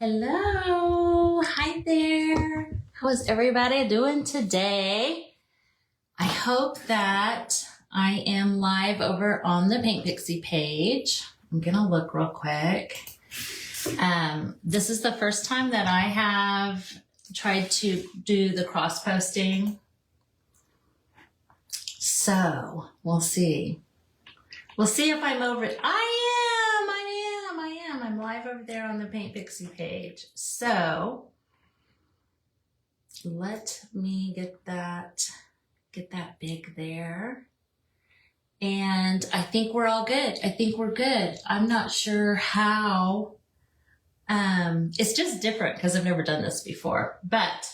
Hello, hi there. How is everybody doing today? I hope that I am live over on the Paint Pixie page. I'm gonna look real quick. This is the first time that I have tried to do the cross posting. So we'll see. We'll see if I'm over it. I'm live over there on the Paint Pixie page. So let me get that big there. And I think we're all good. I think we're good. I'm not sure how. It's just different because I've never done this before. But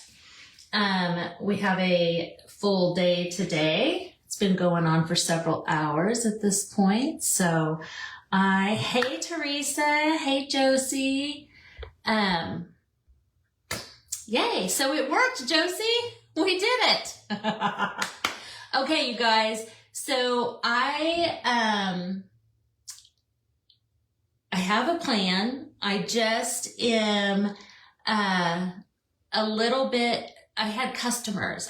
we have a full day today. It's been going on for several hours at this point. So hey Teresa, hey Josie. Yay, so it worked, Josie. We did it. Okay, you guys. So I have a plan. I just am a little bit, I had customers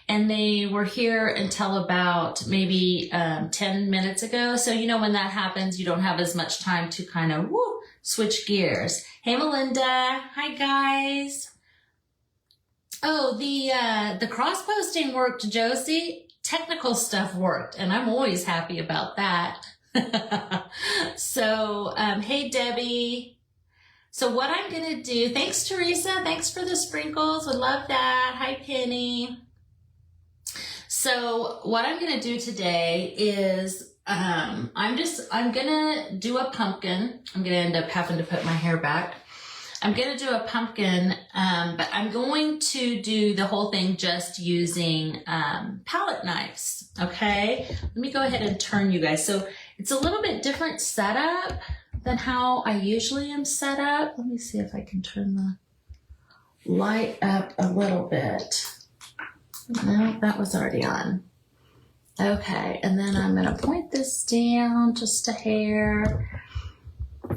and they were here until about maybe 10 minutes ago. So, you know, when that happens, you don't have as much time to kind of switch gears. Hey, Melinda. Hi, guys. Oh, the cross-posting worked, Josie. Technical stuff worked, and I'm always happy about that. So, hey, Debbie. So what I'm going to do, thanks, Teresa. Thanks for the sprinkles. Would love that. Hi, Penny. So what I'm going to do today is I'm going to do a pumpkin. I'm going to end up having to put my hair back. I'm going to do a pumpkin, but I'm going to do the whole thing just using palette knives, okay? Let me go ahead and turn you guys. So it's a little bit different setup than how I usually am set up. Let me see if I can turn the light up a little bit. No, that was already on. Okay, and then I'm going to point this down just a hair.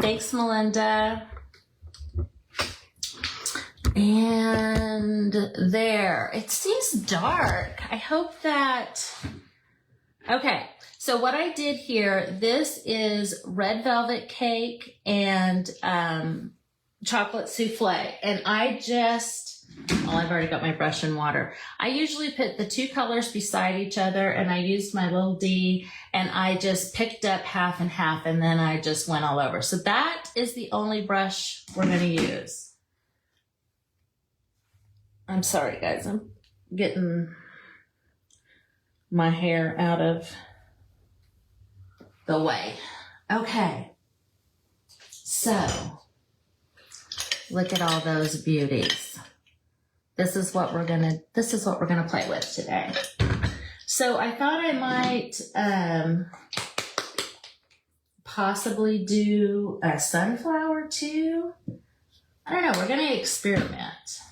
Thanks, Melinda. And there. It seems dark. I hope that... Okay, so what I did here, this is red velvet cake and chocolate souffle. And I just... Oh, I've already got my brush and water. I usually put the two colors beside each other and I used my little D and I just picked up half and half and then I just went all over. So that is the only brush we're going to use. I'm sorry, guys. I'm getting my hair out of the way. Okay. So, look at all those beauties. This is what we're gonna play with today. So I thought I might possibly do a sunflower too. I don't know, we're gonna experiment.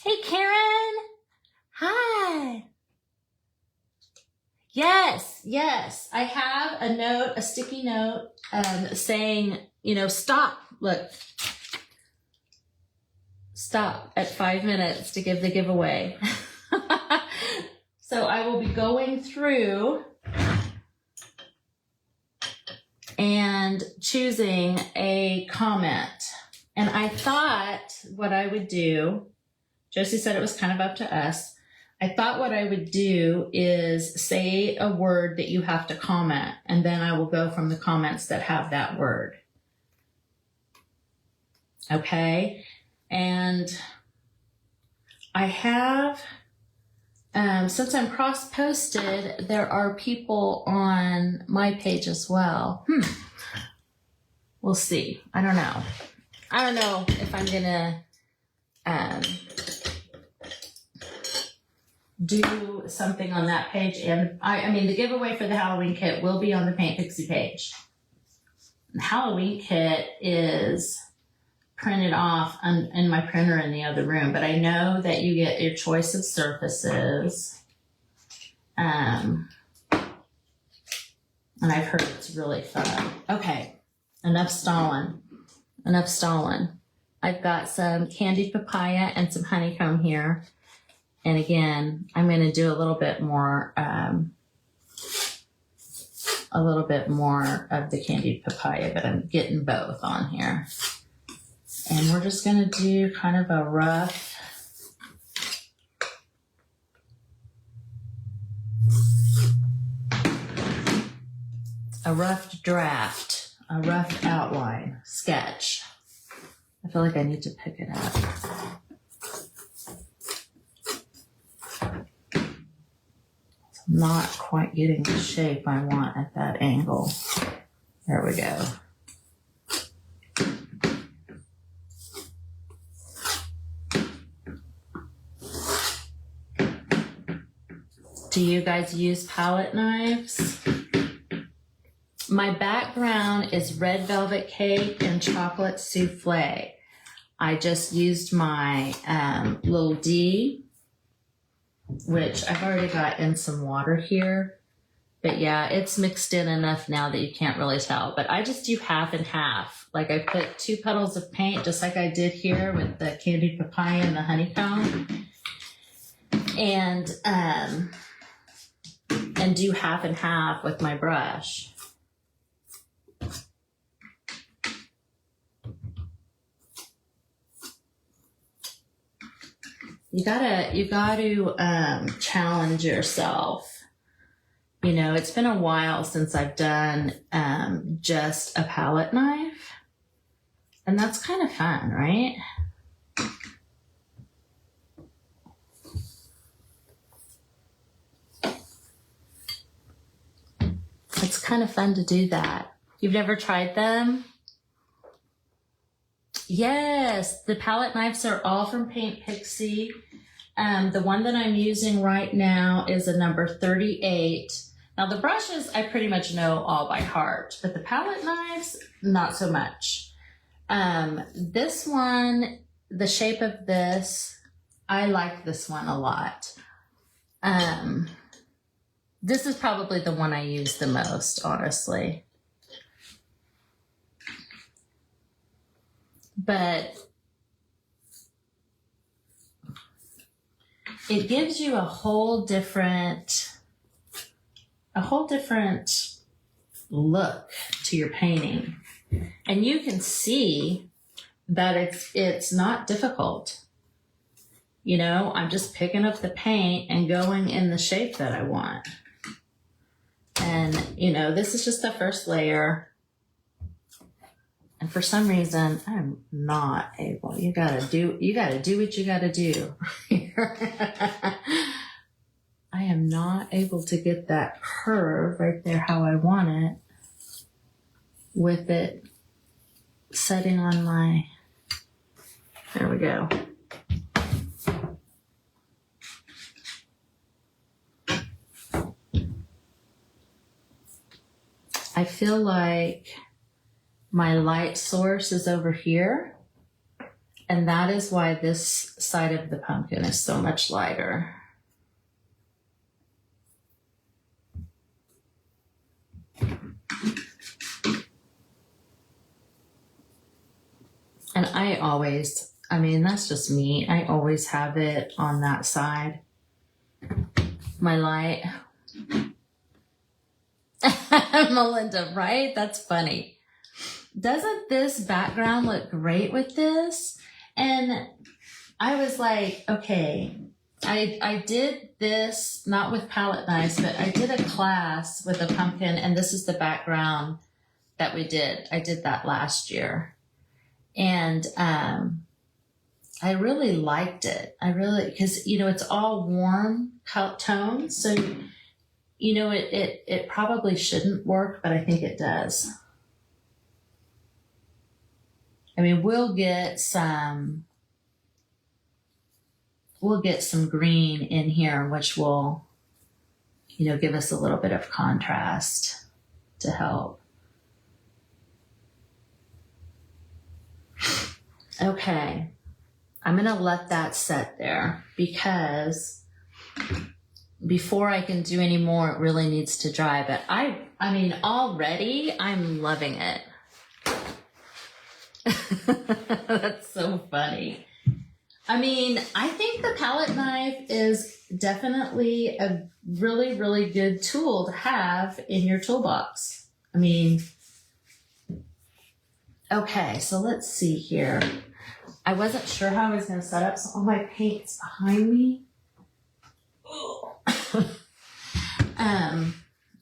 Hey Karen, hi. Yes, I have a note, a sticky note saying, you know, stop, look. Stop at 5 minutes to give the giveaway. So I will be going through and choosing a comment. And I thought what I would do, Josie said it was kind of up to us. I thought what I would do is say a word that you have to comment, and then I will go from the comments that have that word. Okay? And I have, since I'm cross-posted, there are people on my page as well. We'll see. I don't know. I don't know if I'm going to do something on that page. And I mean, the giveaway for the Halloween kit will be on the Paint Pixie page. The Halloween kit is printed off in my printer in the other room, but I know that you get your choice of surfaces. And I've heard it's really fun. Okay, enough stalling. enough Stalin. I've got some candied papaya and some honeycomb here. And again, I'm going to do a little bit more of the candied papaya, but I'm getting both on here. And we're just going to do kind of a rough draft, a rough outline, sketch. I feel like I need to pick it up. I'm not quite getting the shape I want at that angle. There we go. Do you guys use palette knives? My background is red velvet cake and chocolate souffle. I just used my little D, which I've already got in some water here. But yeah, it's mixed in enough now that you can't really tell. But I just do half and half. Like I put 2 petals of paint, just like I did here with the candied papaya and the honeycomb. And do half and half with my brush. You gotta challenge yourself. You know, it's been a while since I've done just a palette knife, and that's kind of fun, right? It's kind of fun to do that. You've never tried them? Yes, the palette knives are all from Paint Pixie. The one that I'm using right now is a number 38. Now the brushes I pretty much know all by heart, but the palette knives, not so much. This one, the shape of this, I like this one a lot. This is probably the one I use the most, honestly. But it gives you a whole different look to your painting. And you can see that it's not difficult. You know, I'm just picking up the paint and going in the shape that I want. And, you know, this is just the first layer. And for some reason, I'm not able. You gotta do what you gotta do. I am not able to get that curve right there how I want it with it setting on my, there we go. I feel like my light source is over here, and that is why this side of the pumpkin is so much lighter. And I mean, that's just me. I always have it on that side. My light. Melinda, right? That's funny. Doesn't this background look great with this? And I was like, okay, I did this, not with palette knives, but I did a class with a pumpkin, and this is the background that we did. I did that last year. And I really liked it. Because, you know, it's all warm tones. So, you know, it probably shouldn't work, but I think it does. I mean, we'll get some green in here, which will, you know, give us a little bit of contrast to help. Okay, I'm gonna let that set there because before I can do any more, it really needs to dry. But I mean, already I'm loving it. That's so funny. I mean, I think the palette knife is definitely a really, really good tool to have in your toolbox. I mean, okay, so let's see here. I wasn't sure how I was going to set up, so all my paint's behind me.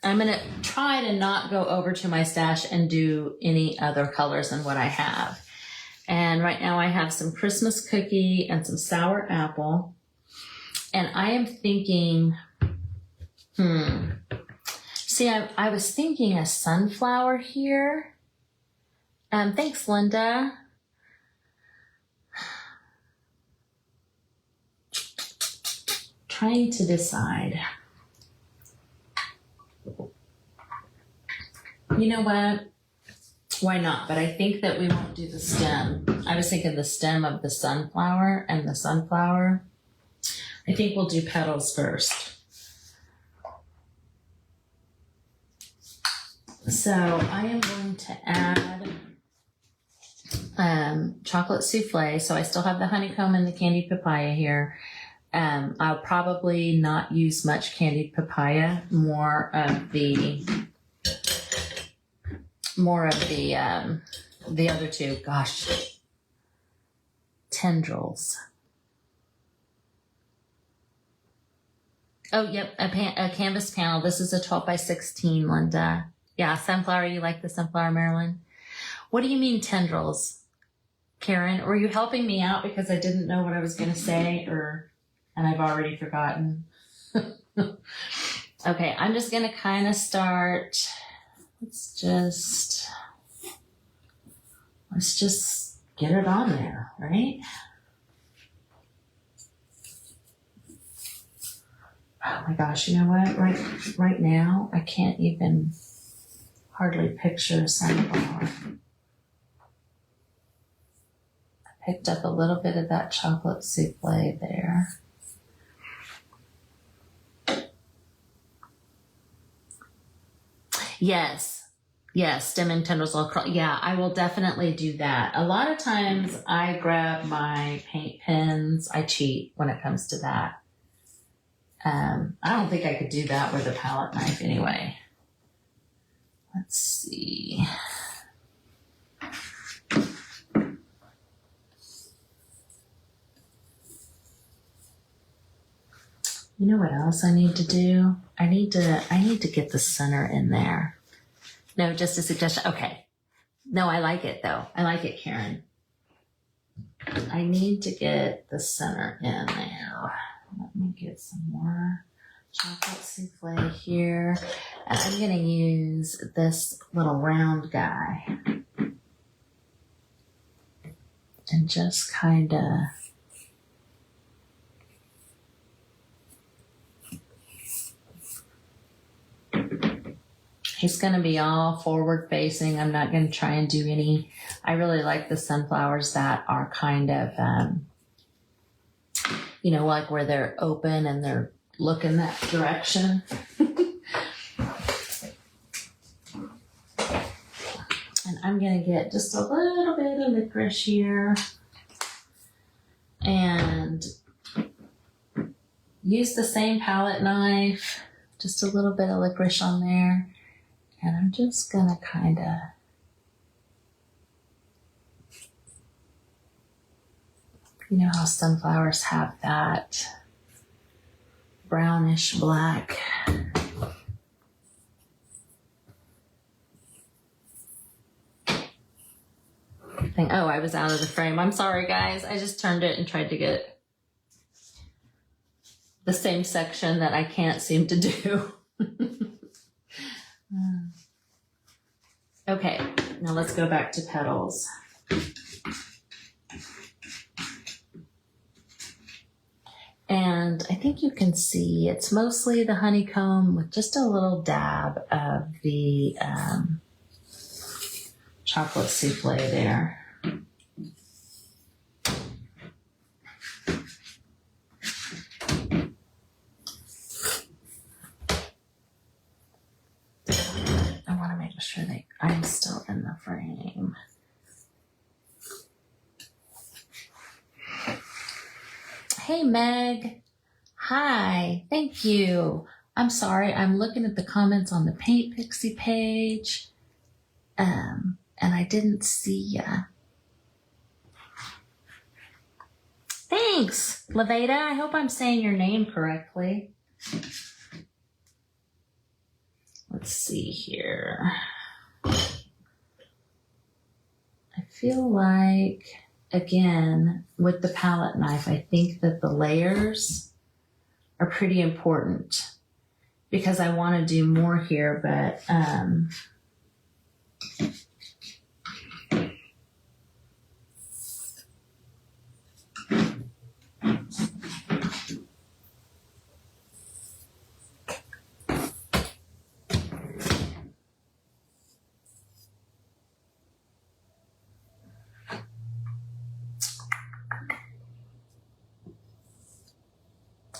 I'm going to try to not go over to my stash and do any other colors than what I have. And right now I have some Christmas cookie and some sour apple. And I am thinking, see, I was thinking a sunflower here. Thanks, Linda. Trying to decide. You know what? Why not? But I think that we won't do the stem. I was thinking the stem of the sunflower and the sunflower. I think we'll do petals first. So I am going to add chocolate souffle. So I still have the honeycomb and the candied papaya here. I'll probably not use much candied papaya, more of the other two. Gosh, tendrils. Oh, yep, a canvas panel. This is a 12 by 16, Linda. Yeah, sunflower. You like the sunflower, Marilyn? What do you mean tendrils, Karen? Were you helping me out because I didn't know what I was going to say, and I've already forgotten? Okay, I'm just going to kind of start. Let's just get it on there, right? Oh my gosh, you know what? Right now, I can't even hardly picture a sunflower. I picked up a little bit of that chocolate souffle there. Yes, stem and tendrils all across. Yeah, I will definitely do that. A lot of times I grab my paint pens. I cheat when it comes to that. I don't think I could do that with a palette knife anyway. Let's see. You know what else I need to do? I need to get the center in there. No, just a suggestion. Okay. No, I like it though. I like it, Karen. I need to get the center in there. Let me get some more chocolate souffle here. And I'm going to use this little round guy. And just kind of he's going to be all forward facing. I'm not going to try and do any. I really like the sunflowers that are kind of, you know, like where they're open and they're looking that direction. And I'm going to get just a little bit of licorice here and use the same palette knife, just a little bit of licorice on there. And I'm just going to kind of you know how sunflowers have that brownish black thing. Oh, I was out of the frame. I'm sorry, guys. I just turned it and tried to get the same section that I can't seem to do. Okay, now let's go back to petals. And I think you can see it's mostly the honeycomb with just a little dab of the chocolate souffle there. I want to make sure that I'm still in the frame. Hey, Meg. Hi. Thank you. I'm sorry. I'm looking at the comments on the Paint Pixie page. And I didn't see ya. Thanks, Levada. I hope I'm saying your name correctly. Let's see here. I feel like, again, with the palette knife, I think that the layers are pretty important because I want to do more here, but I'm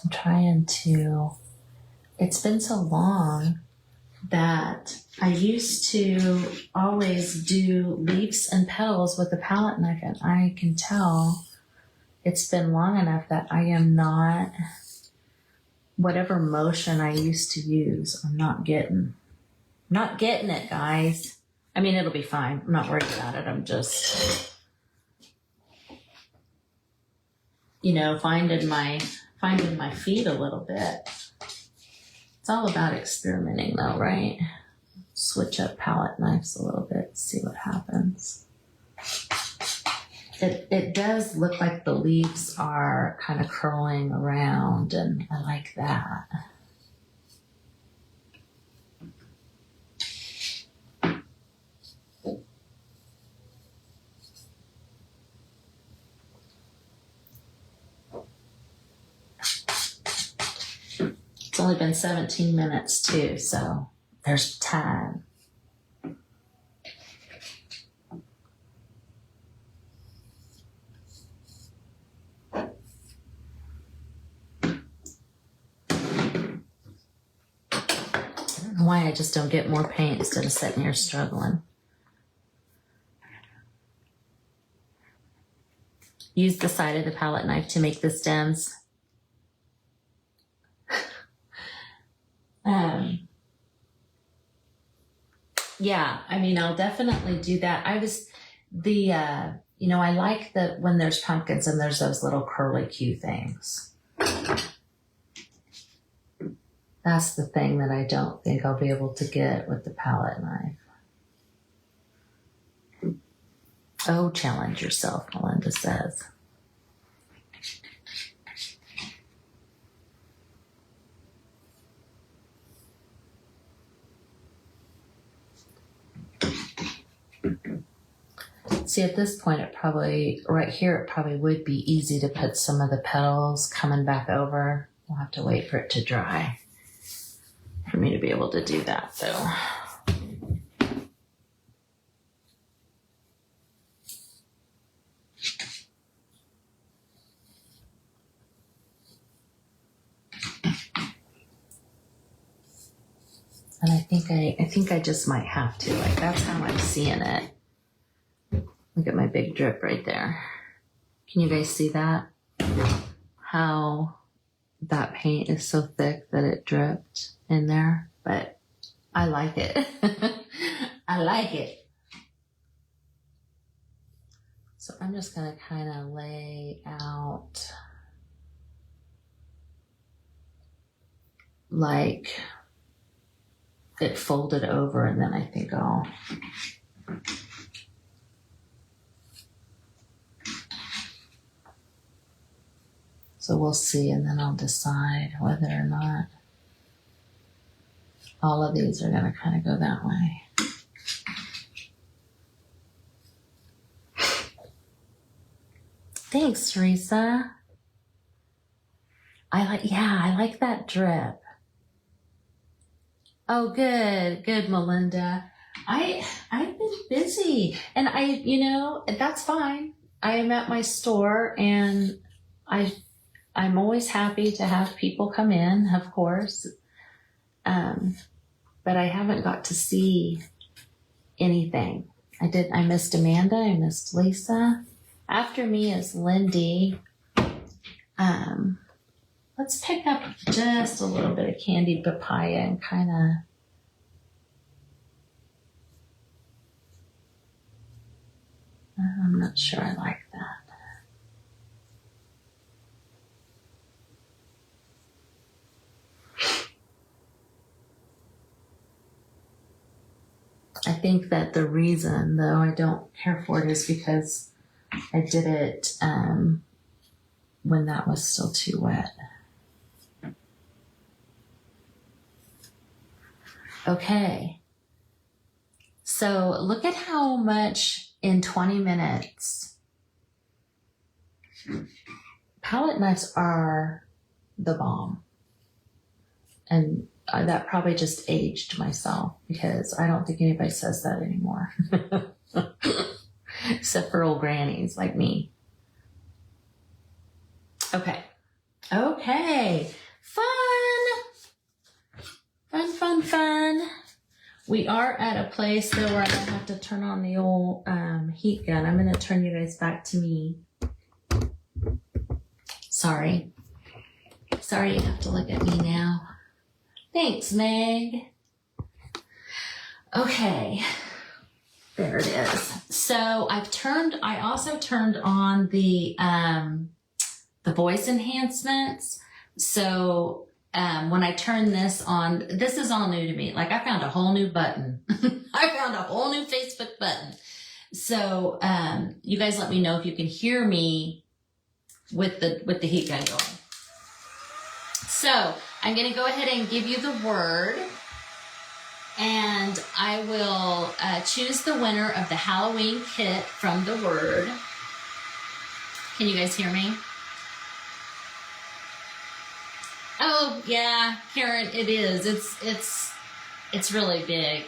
trying to, it's been so long that I used to always do leaves and petals with the palette knife, and I can tell it's been long enough that I am not, whatever motion I used to use, I'm not getting it, guys. I mean, it'll be fine. I'm not worried about it. I'm just, you know, finding my feet a little bit. It's all about experimenting though, right? Switch up palette knives a little bit, see what happens. It does look like the leaves are kind of curling around, and I like that. It's only been 17 minutes too, so there's time. I don't know why I just don't get more paint instead of sitting here struggling. Use the side of the palette knife to make the stems. Yeah, I mean, I'll definitely do that. You know, I like that when there's pumpkins and there's those little curlicue things. That's the thing that I don't think I'll be able to get with the palette knife. Oh, challenge yourself, Melinda says. See, at this point, right here, it probably would be easy to put some of the petals coming back over. We'll have to wait for it to dry for me to be able to do that, though. And I think I just might have to. Like, that's how I'm seeing it. Look at my big drip right there. Can you guys see that? How that paint is so thick that it dripped in there, but I like it. I like it. So I'm just gonna kind of lay out like it folded over, and then I think I'll so we'll see, and then I'll decide whether or not all of these are going to kind of go that way. Thanks, Teresa. I like that drip. Oh, good, Melinda. I've been busy, and you know, that's fine. I am at my store, and I'm always happy to have people come in, of course. But I haven't got to see anything. I missed Amanda, I missed Lisa. After me is Lindy. let's pick up just a little bit of candied papaya and kind of I'm not sure I like that. I think that the reason, though, I don't care for it is because I did it when that was still too wet. Okay. So look at how much in 20 minutes. Palette knives are the bomb. And that probably just aged myself because I don't think anybody says that anymore. Except for old grannies like me. Okay. Okay. Fun. We are at a place though where I don't have to turn on the old heat gun. I'm going to turn you guys back to me. Sorry you have to look at me now. Thanks, Meg. Okay. There it is. So I also turned on the voice enhancements. So when I turn this on, this is all new to me. Like I found a whole new button. I found a whole new Facebook button. So you guys let me know if you can hear me with the heat gun going. So I'm going to go ahead and give you the word. And I will choose the winner of the Halloween kit from the word. Can you guys hear me? Oh yeah, Karen, it is. It's really big.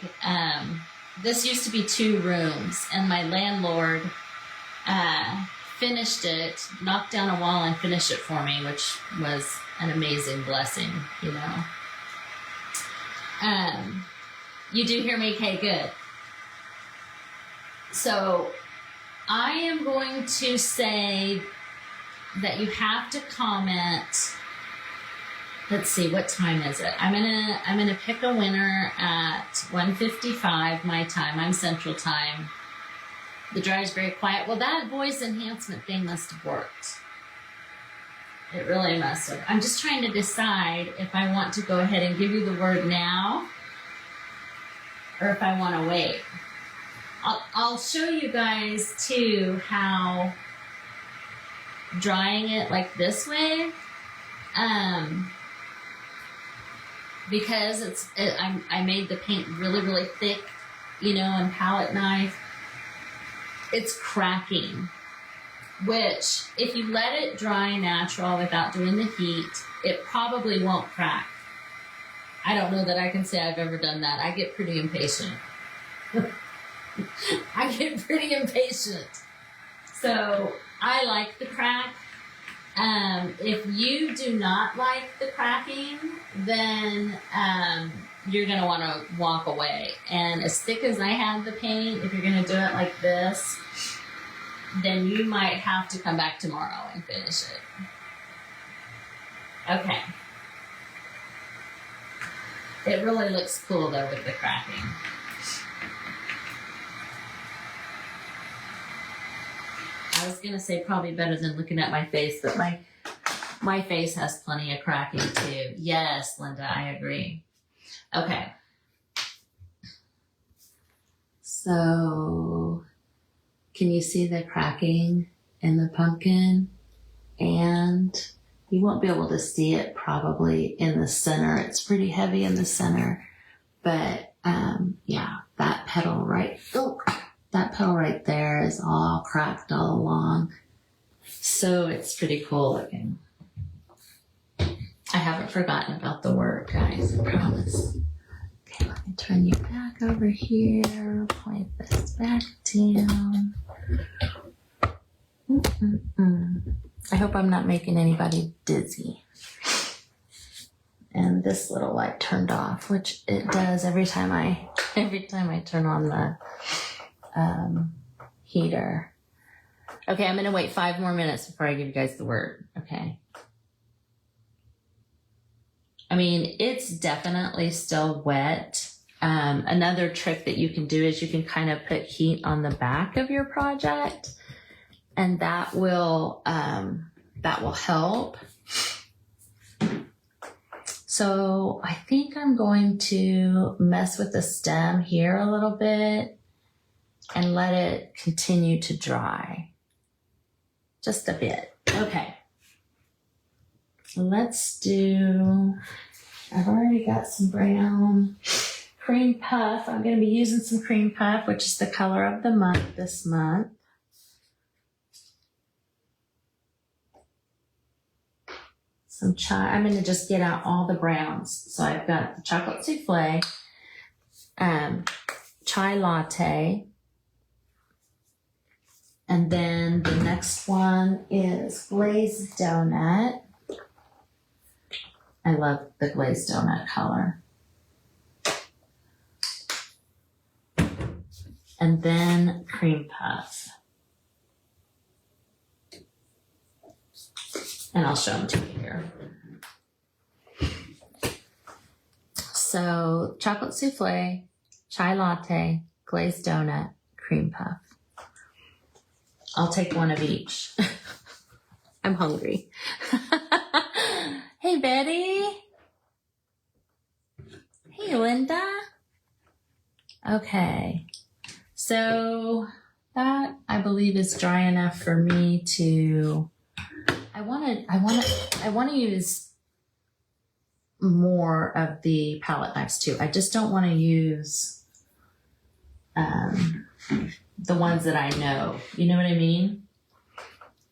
This used to be 2 rooms, and my landlord finished it, knocked down a wall and finished it for me, which was an amazing blessing, you know. You do hear me? Okay, good. So I am going to say that you have to comment. Let's see, what time is it? I'm gonna pick a winner at 1:55 my time. I'm Central Time. The dry is very quiet. Well, that voice enhancement thing must have worked. It really must have. I'm just trying to decide if I want to go ahead and give you the word now or if I want to wait. I'll show you guys too how drying it like this way, because I made the paint really, really thick, you know, and palette knife. It's cracking, which if you let it dry natural without doing the heat, it probably won't crack. I don't know that I can say I've ever done that. I get pretty impatient. So I like the crack. If you do not like the cracking, then you're going to want to walk away. And as thick as I have the paint, if you're going to do it like this, then you might have to come back tomorrow and finish it. Okay. It really looks cool though with the cracking. I was going to say probably better than looking at my face, but my face has plenty of cracking too. Yes, Linda, I agree. Okay. So, can you see the cracking in the pumpkin? And you won't be able to see it probably in the center. It's pretty heavy in the center. But, yeah, that petal right there is all cracked all along. So it's pretty cool looking. I haven't forgotten about the word, guys, I promise. Okay, let me turn you back over here. Point this back down. I hope I'm not making anybody dizzy. And this little light turned off, which it does every time I turn on the heater. Okay, I'm going to wait 5 more minutes before I give you guys the word. Okay. I mean, it's definitely still wet. Another trick that you can do is you can kind of put heat on the back of your project, and that will help. So I think I'm going to mess with the stem here a little bit and let it continue to dry. Just a bit. Okay. Let's do, I've already got some brown cream puff. I'm going to be using some cream puff, which is the color of the month this month. Some chai. I'm going to just get out all the browns. So I've got the chocolate souffle, chai latte, and then the next one is glazed donut. I love the glazed donut color. And then cream puff. And I'll show them to you here. So chocolate souffle, chai latte, glazed donut, cream puff. I'll take one of each. I'm hungry. Hey, Betty. Hey, Linda. Okay. So that, I believe, is dry enough for me to, I want to use more of the palette knives too. I just don't want to use the ones that I know. You know what I mean?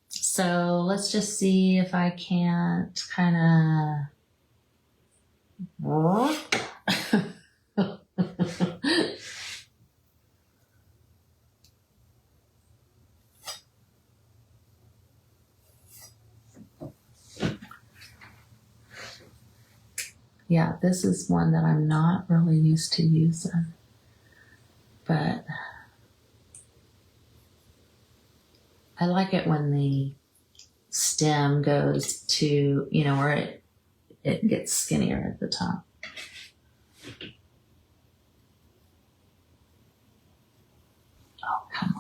So let's just see if I can't kind of yeah, this is one that I'm not really used to using, but I like it when the stem goes to, you know, where it gets skinnier at the top. Oh, come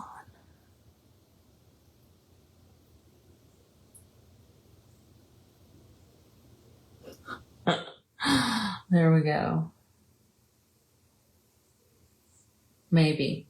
on. There we go. Maybe.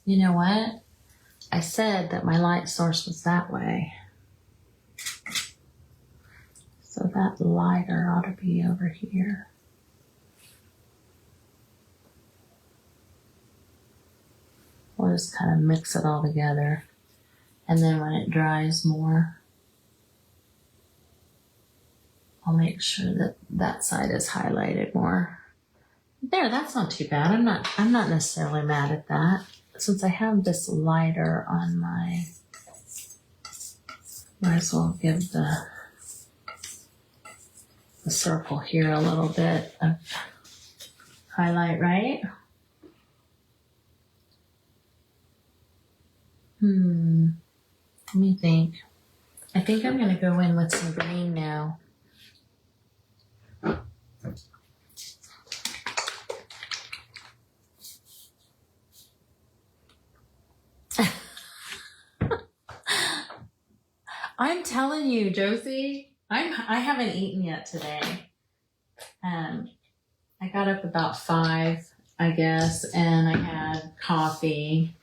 You know what? I said that my light source was that way. So that lighter ought to be over here. We'll just kind of mix it all together. And then when it dries more, I'll make sure that that side is highlighted more. There, that's not too bad. I'm not necessarily mad at that. Since I have this lighter on my, might as well give the circle here a little bit of highlight, right? Let me think. I think I'm going to go in with some green now. I'm telling you, Josie, I haven't eaten yet today. I got up about 5, I guess, and I had coffee.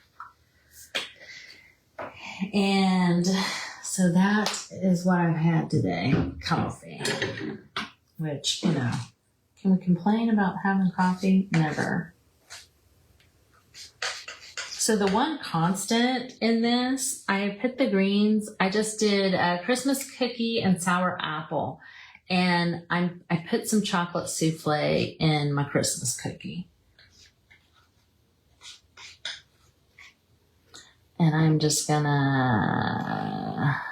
And so that is what I've had today, coffee. Which, you know, can we complain about having coffee? Never. So the one constant in this, I put the greens. I just did a Christmas cookie and sour apple. And I put some chocolate souffle in my Christmas cookie. And I'm just gonna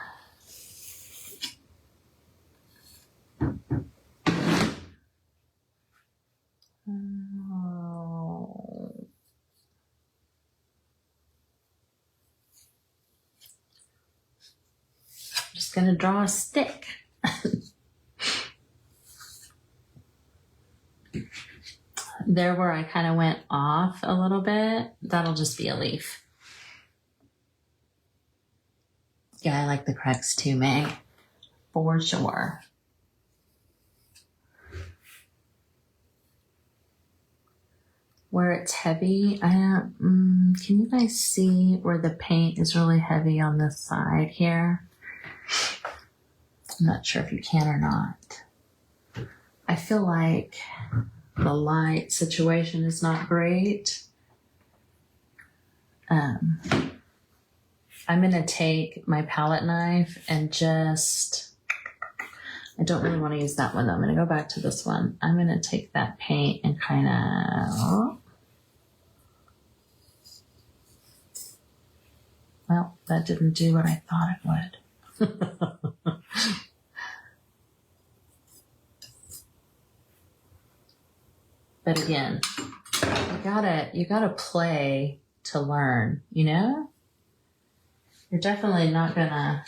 draw a stick. There where I kind of went off a little bit, that'll just be a leaf. Yeah, I like the cracks too, May, for sure. Where it's heavy, can you guys see where the paint is really heavy on this side here? I'm not sure if you can or not. I feel like the light situation is not great. I'm going to take my palette knife and just, I don't really want to use that one though. I'm going to go back to this one. I'm going to take that paint and kind of, well, that didn't do what I thought it would. But again, you gotta play to learn, you know? You're definitely not gonna,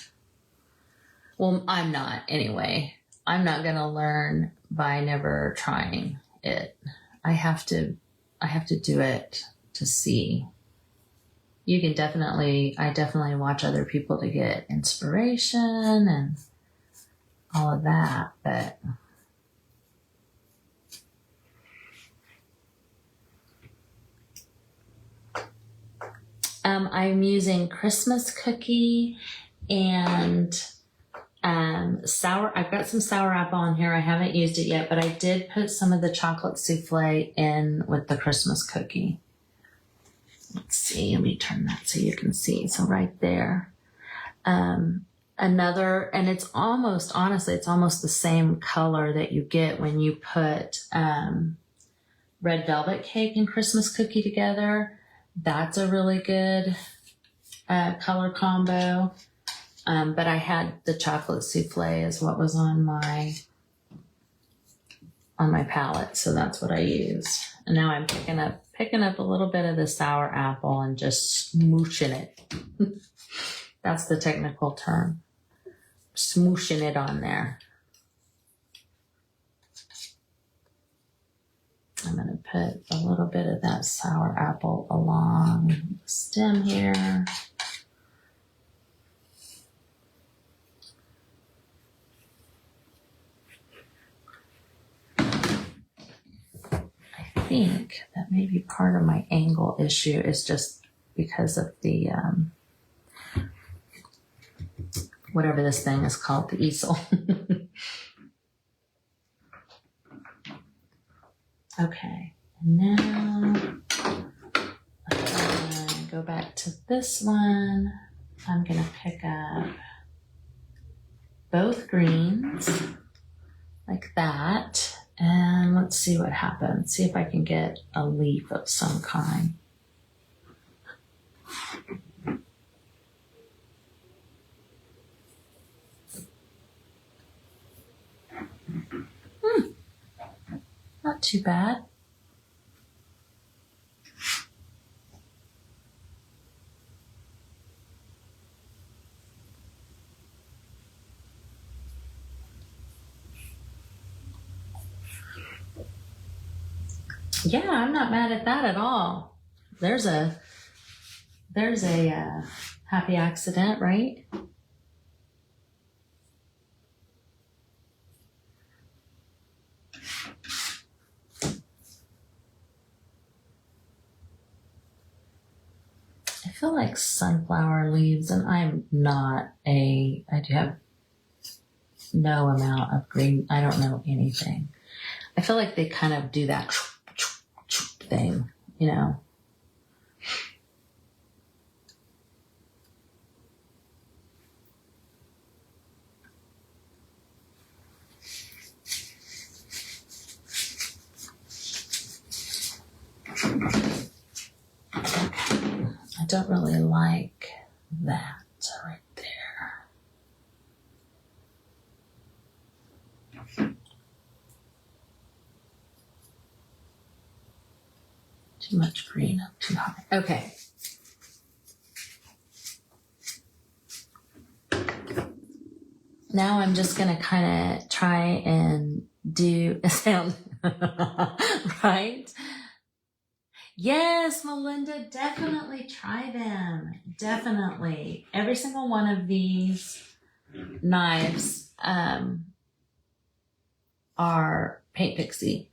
well, I'm not anyway. I'm not gonna learn by never trying it. I have to do it to see. You can I definitely watch other people to get inspiration and all of that, but I'm using Christmas cookie and I've got some sour apple on here. I haven't used it yet, but I did put some of the chocolate souffle in with the Christmas cookie. Let's see, let me turn that so you can see. So right there. And it's almost, honestly, it's almost the same color that you get when you put red velvet cake and Christmas cookie together. That's a really good color combo. But I had the chocolate souffle is what was on my palette, so that's what I used. And now I'm picking up a little bit of the sour apple and just smooshing it. That's the technical term. Smooshing it on there. I'm going to put a little bit of that sour apple along the stem here. I think that maybe part of my angle issue is just because of the, whatever this thing is called, the easel. Okay, and now I'm gonna go back to this one. I'm gonna pick up both greens like that, and let's see what happens. See if I can get a leaf of some kind. Not too bad. Yeah, I'm not mad at that at all. There's a happy accident, right? I feel like sunflower leaves, and I do have no amount of green. I don't know anything. I feel like they kind of do that thing, you know. I don't really like that right there. Too much green up too high. Okay. Now I'm just going to kind of try and do a sound, right? Yes, Melinda, definitely try them. Definitely. Every single one of these knives are Paint Pixie.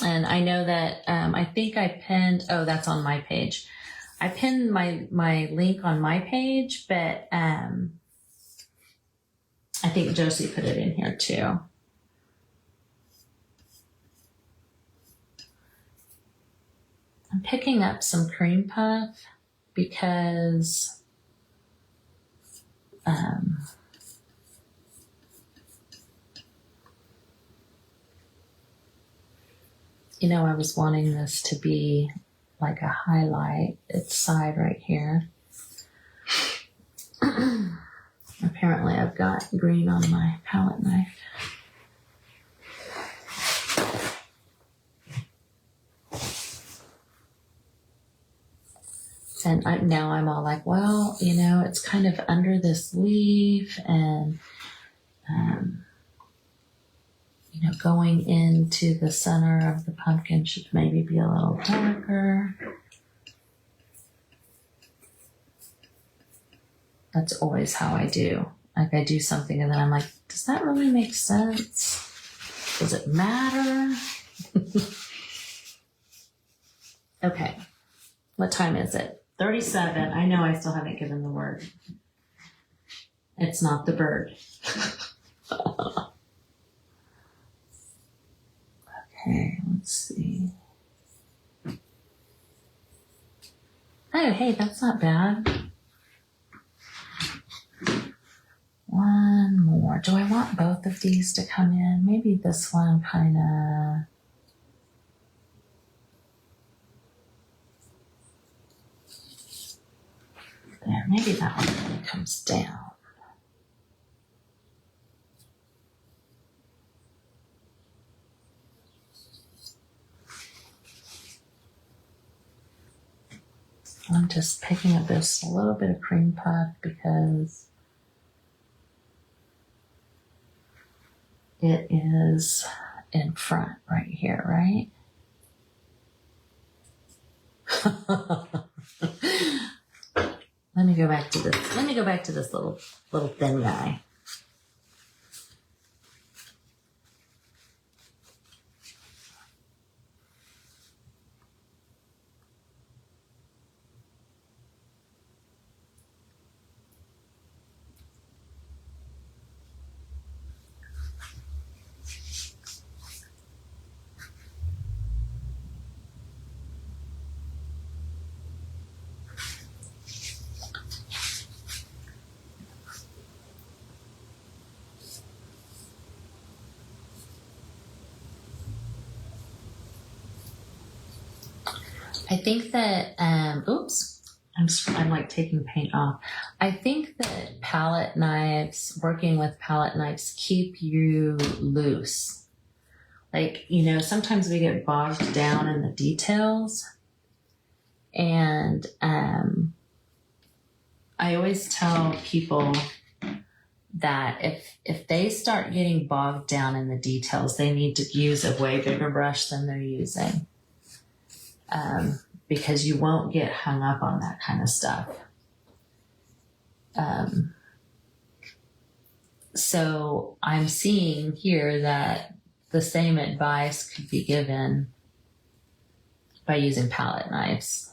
And I know that I think I pinned, oh, that's on my page. I pinned my link on my page, but I think Josie put it in here too. I'm picking up some cream puff because you know, I was wanting this to be like a highlight, its side right here. Apparently I've got green on my palette knife. And now I'm all like, well, you know, it's kind of under this leaf and, you know, going into the center of the pumpkin should maybe be a little darker. That's always how I do. Like I do something and then I'm like, does that really make sense? Does it matter? Okay. What time is it? 37. I know I still haven't given the word. It's not the bird. Okay, let's see. Oh, hey, that's not bad. One more. Do I want both of these to come in? Maybe this one kind of... There, maybe that one really comes down. I'm just picking up this a little bit of cream puff because it is in front right here, right? Let me go back to this. Let me go back to this little thin guy. I think that, oops, I'm like taking paint off. I think that palette knives, working with palette knives, keep you loose. Like, you know, sometimes we get bogged down in the details. And I always tell people that if they start getting bogged down in the details, they need to use a way bigger brush than they're using. Because you won't get hung up on that kind of stuff. So I'm seeing here that the same advice could be given by using palette knives.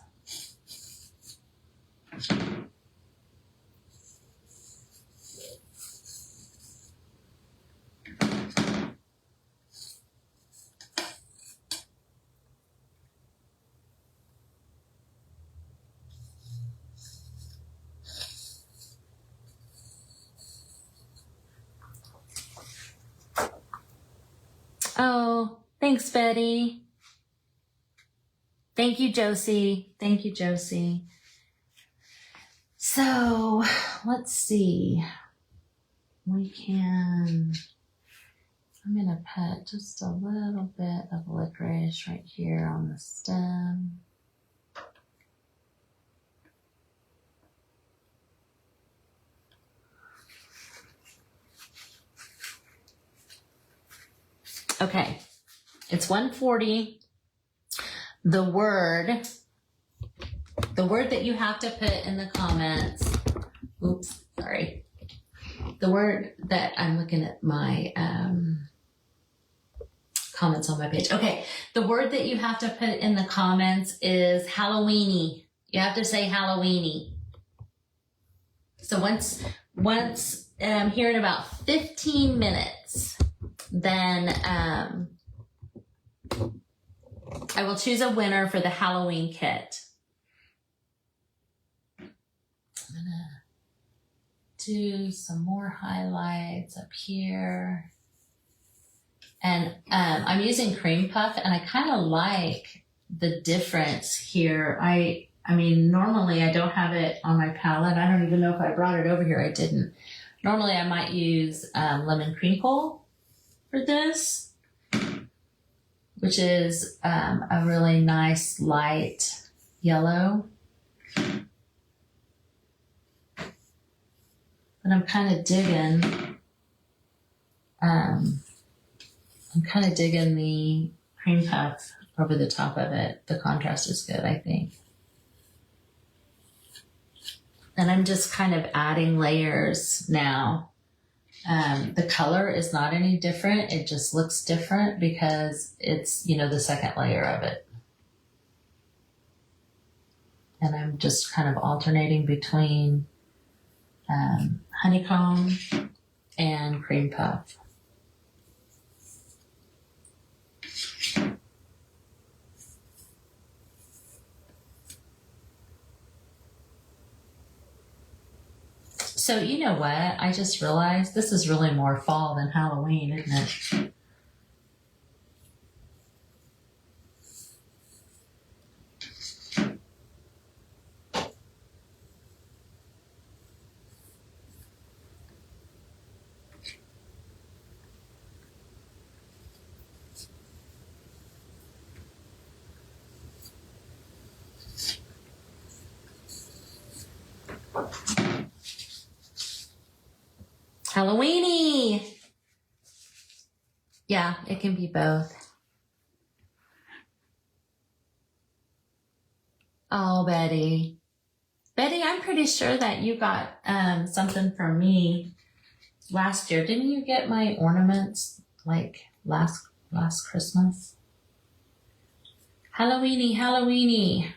Oh, thanks, Betty. Thank you, Josie. Thank you, Josie. So let's see. I'm going to put just a little bit of licorice right here on the stem. Okay, it's 1:40. The word that you have to put in the comments, oops, sorry. The word that I'm looking at my comments on my page. Okay, the word that you have to put in the comments is Halloweeny. You have to say Halloweeny. So once here in about 15 minutes, then I will choose a winner for the Halloween kit. I'm gonna do some more highlights up here. And I'm using cream puff, and I kind of like the difference here. I mean, normally I don't have it on my palette. I don't even know if I brought it over here. I didn't. Normally I might use lemon crinkle for this, which is a really nice light yellow. But I'm kind of digging, the cream puff over the top of it. The contrast is good, I think. And I'm just kind of adding layers now. The color is not any different. It just looks different because it's, the second layer of it. And I'm just kind of alternating between honeycomb and cream puff. So you know what? I just realized this is really more fall than Halloween, isn't it? Halloweeny! Yeah, it can be both. Oh, Betty. Betty, I'm pretty sure that you got something from me last year. Didn't you get my ornaments like last Christmas? Halloweeny, Halloweeny.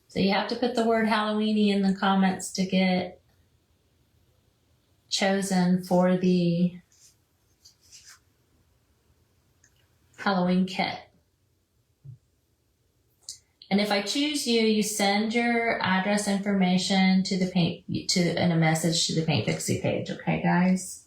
So you have to put the word Halloweeny in the comments to get chosen for the Halloween kit. And if I choose you, you send your address information to the in a message to the Paint Pixie page, okay, guys?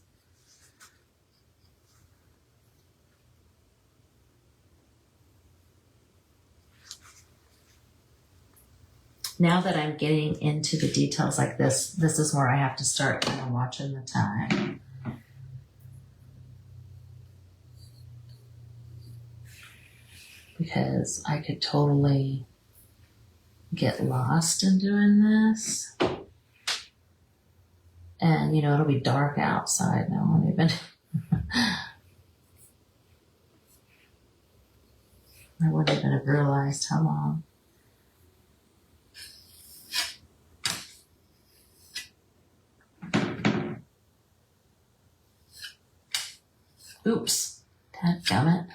Now that I'm getting into the details like this is where I have to start kind of watching the time. Because I could totally get lost in doing this. And, it'll be dark outside now. I won't even... I wouldn't even have realized how long. Oops, dadgummit.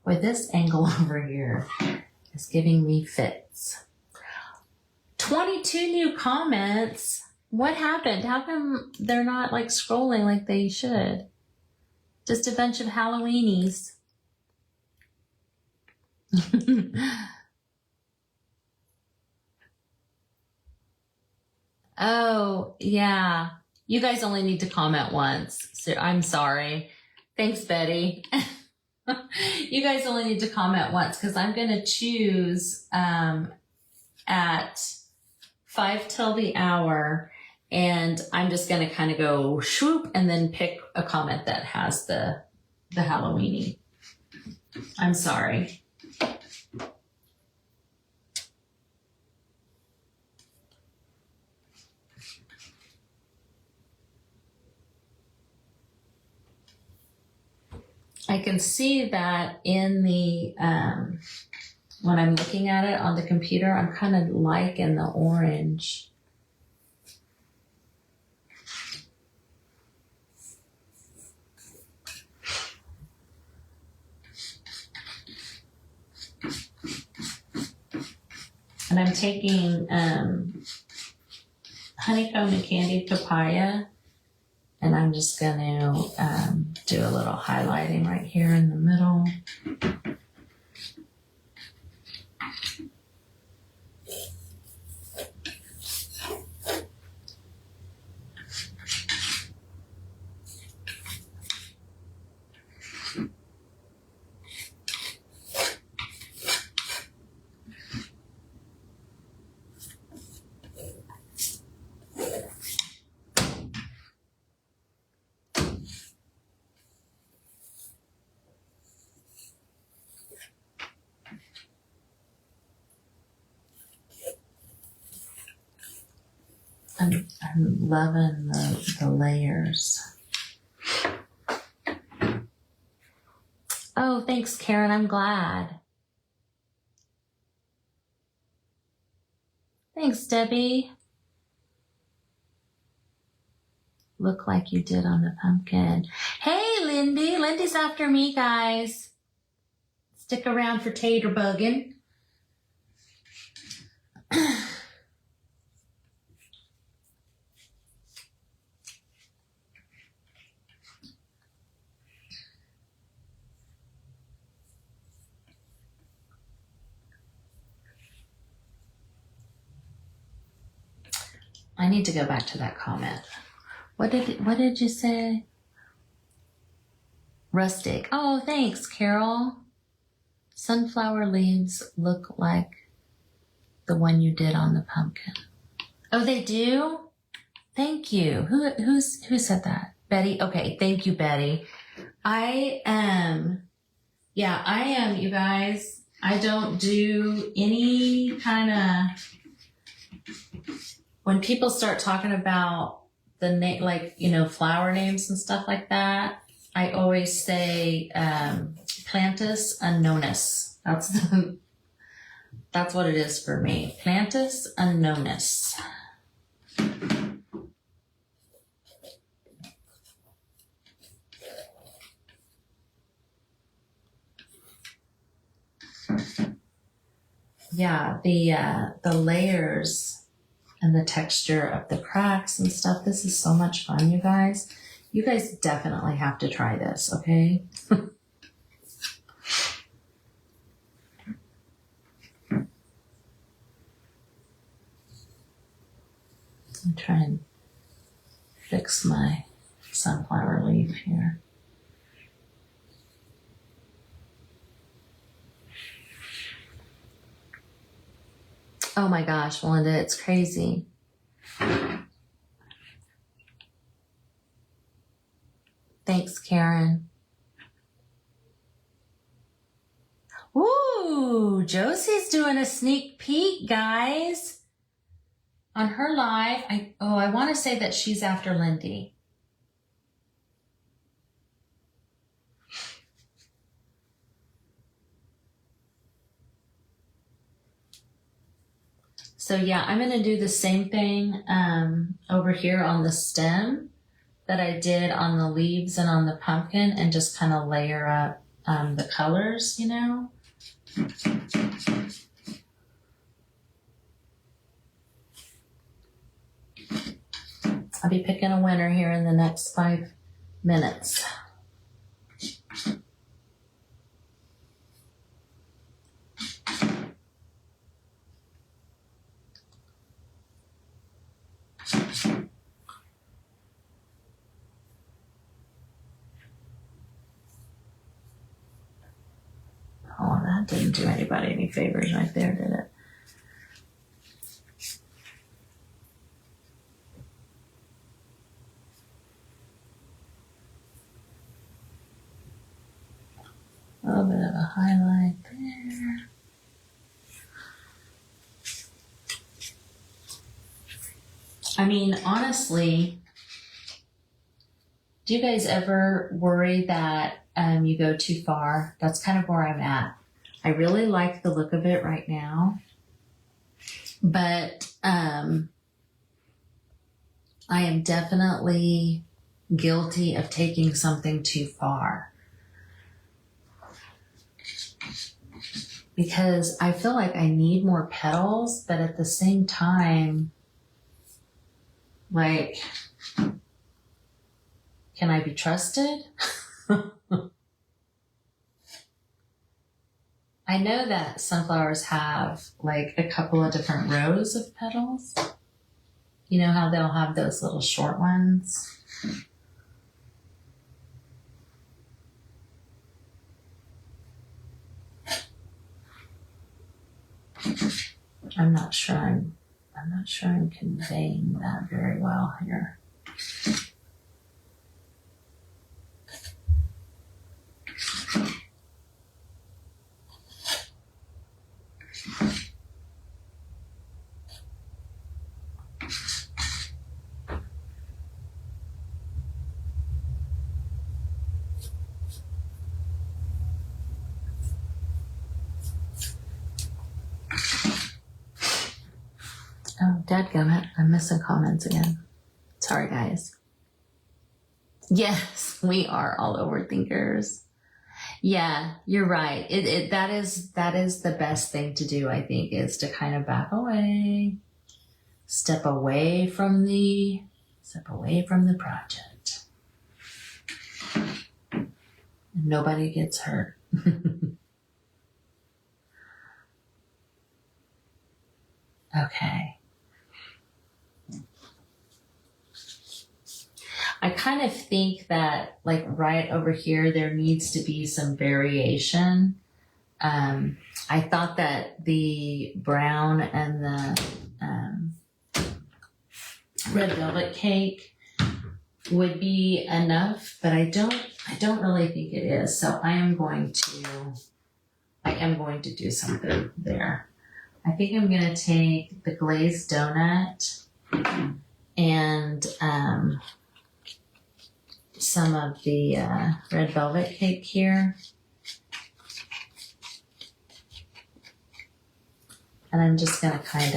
Boy, this angle over here is giving me fits. 22 new comments. What happened? How come they're not like scrolling like they should? Just a bunch of Halloweenies. Oh, yeah. You guys only need to comment once. So I'm sorry. Thanks, Betty. You guys only need to comment once because I'm going to choose at 5 till the hour, and I'm just going to kind of go swoop and then pick a comment that has the Halloweeny. I'm sorry. I can see that in the, when I'm looking at it on the computer, I'm kind of liking the orange. And I'm taking honeycomb and candied papaya, and I'm just going to do a little highlighting right here in the middle. I'm loving the layers. Oh, thanks, Karen. I'm glad. Thanks, Debbie. Look like you did on the pumpkin. Hey, Lindy. Lindy's after me, guys. Stick around for tater bugging. I need to go back to that comment. What did you say? Rustic. Oh, thanks, Carol. Sunflower leaves look like the one you did on the pumpkin. Oh, they do? Thank you. Who said that? Betty? Okay, thank you, Betty. I am, you guys. I don't do any kind of, when people start talking about the name, like, you know, flower names and stuff like that, I always say Plantus unknownus. That's what it is for me. Plantus unknownus. Yeah, the layers and the texture of the cracks and stuff. This is so much fun, you guys. You guys definitely have to try this, okay? I'm trying to fix my sunflower leaf here. Oh my gosh, Melinda, it's crazy. Thanks, Karen. Ooh, Josie's doing a sneak peek, guys. On her live, I want to say that she's after Lindy. So yeah, I'm going to do the same thing over here on the stem that I did on the leaves and on the pumpkin, and just kind of layer up the colors, you know. I'll be picking a winner here in the next 5 minutes. Oh, that didn't do anybody any favors right there, did it? A little bit of a highlight there. I mean, honestly, do you guys ever worry that you go too far? That's kind of where I'm at. I really like the look of it right now, but I am definitely guilty of taking something too far. Because I feel like I need more petals, but at the same time, like, can I be trusted? I know that sunflowers have like a couple of different rows of petals. You know how they'll have those little short ones? I'm not sure I'm conveying that very well here. Oh, dadgummit, I'm missing comments again. Sorry, guys. Yes, we are all overthinkers. Yeah, you're right. That is the best thing to do, I think, is to kind of back away, step away from the project. Nobody gets hurt. Okay. I kind of think that like right over here, there needs to be some variation. I thought that the brown and the red velvet cake would be enough, but I don't really think it is. So I am going to do something there. I think I'm going to take the glazed donut and some of the red velvet cake here. And I'm just going to kind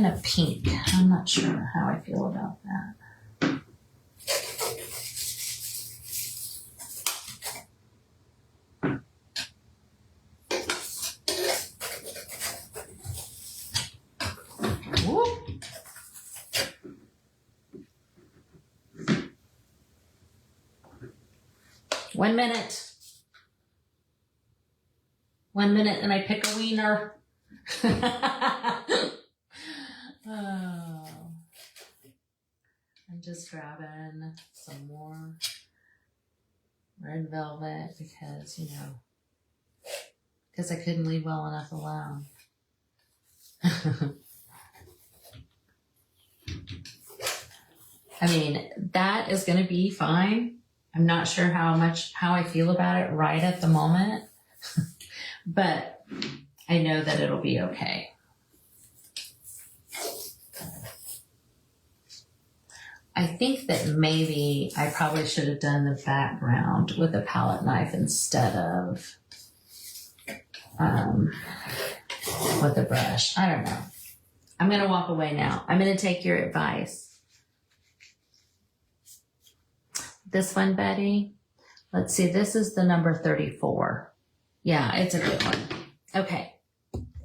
of pink. I'm not sure how I feel about that. Whoop. 1 minute. 1 minute and I pick a wiener. Oh. I'm just grabbing some more red velvet because, because I couldn't leave well enough alone. I mean, that is going to be fine. I'm not sure how I feel about it right at the moment, but I know that it'll be okay. I think that maybe I probably should have done the background with a palette knife instead of with a brush. I don't know. I'm going to walk away now. I'm going to take your advice. This one, Betty. Let's see. This is the number 34. Yeah, it's a good one. Okay.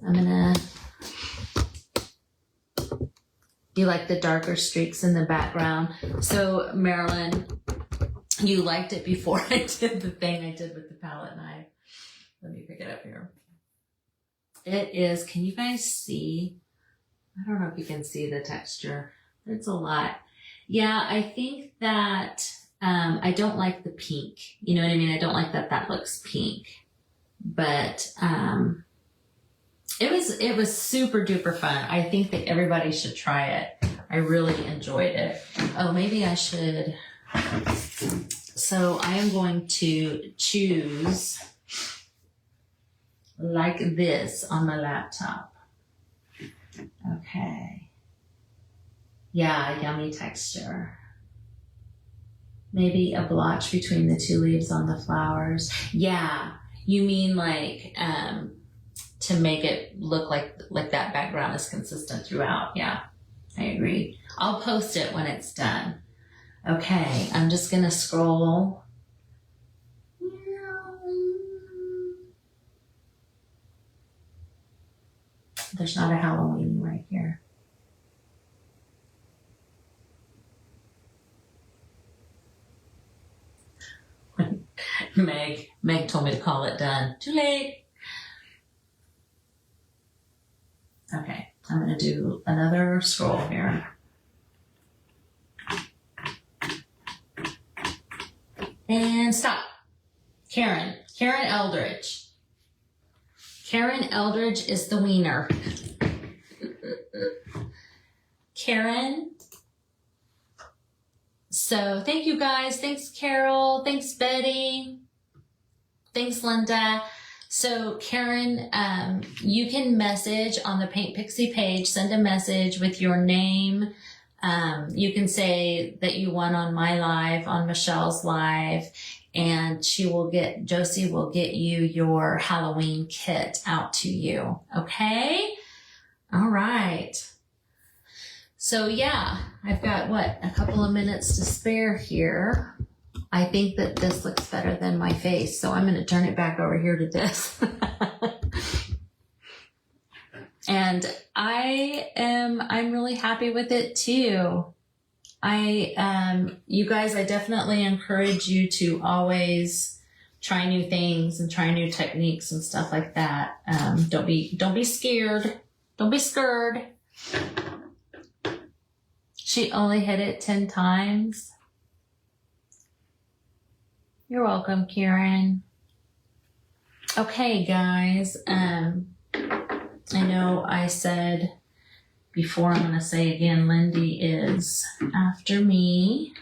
I'm going to You like the darker streaks in the background. So Marilyn, you liked it before I did the thing I did with the palette knife. Let me pick it up here. It is, can you guys see? I don't know if you can see the texture. It's a lot. Yeah, I think that I don't like the pink. You know what I mean? I don't like that that looks pink. But it was super duper fun. I think that everybody should try it. I really enjoyed it. Oh, maybe I should. So I am going to choose like this on my laptop. Okay. Yeah, yummy texture. Maybe a blotch between the two leaves on the flowers. Yeah, you mean like to make it look like that background is consistent throughout. Yeah, I agree. I'll post it when it's done. Okay, I'm just gonna scroll. There's not a Halloween right here. Meg told me to call it done. Too late. Okay, I'm gonna do another scroll here. And stop. Karen Eldridge. Karen Eldridge is the wiener. Karen. So thank you guys. Thanks, Carol. Thanks, Betty. Thanks, Linda. So Karen, you can message on the Paint Pixie page, send a message with your name. You can say that you won on my live, on Michelle's live, and Josie will get you your Halloween kit out to you. Okay? All right. So yeah, I've got a couple of minutes to spare here. I think that this looks better than my face, so I'm going to turn it back over here to this. And I'm really happy with it too. You guys, I definitely encourage you to always try new things and try new techniques and stuff like that. Don't be scared. Don't be scared. She only hit it 10 times. You're welcome, Karen. Okay, guys. I know I said before, I'm going to say again, Lindy is after me.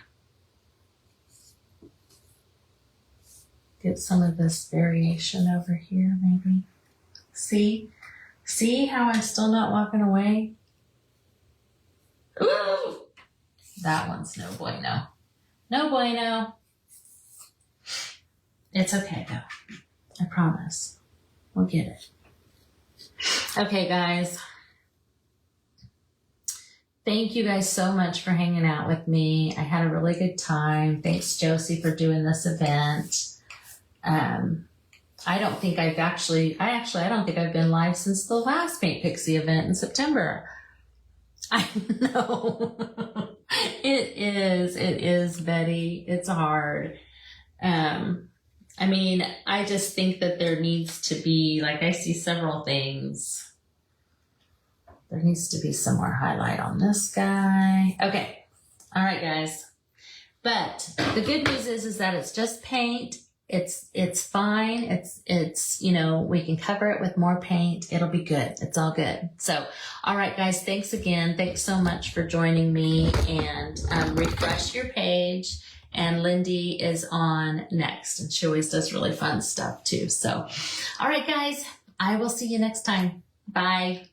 Get some of this variation over here, maybe. See how I'm still not walking away? Ooh! That one's no bueno. No bueno. It's okay, though. I promise. We'll get it. Okay, guys. Thank you guys so much for hanging out with me. I had a really good time. Thanks, Josie, for doing this event. I don't think I've been live since the last Paint Pixie event in September. I know. It is, Betty. It's hard. I mean, I just think that there needs to be, like, I see several things. There needs to be some more highlight on this guy. Okay. All right, guys. But the good news is that it's just paint. It's fine. It's, we can cover it with more paint. It'll be good. It's all good. So, all right, guys, thanks again. Thanks so much for joining me, and refresh your page. And Lindy is on next, and she always does really fun stuff too. So, all right, guys, I will see you next time. Bye.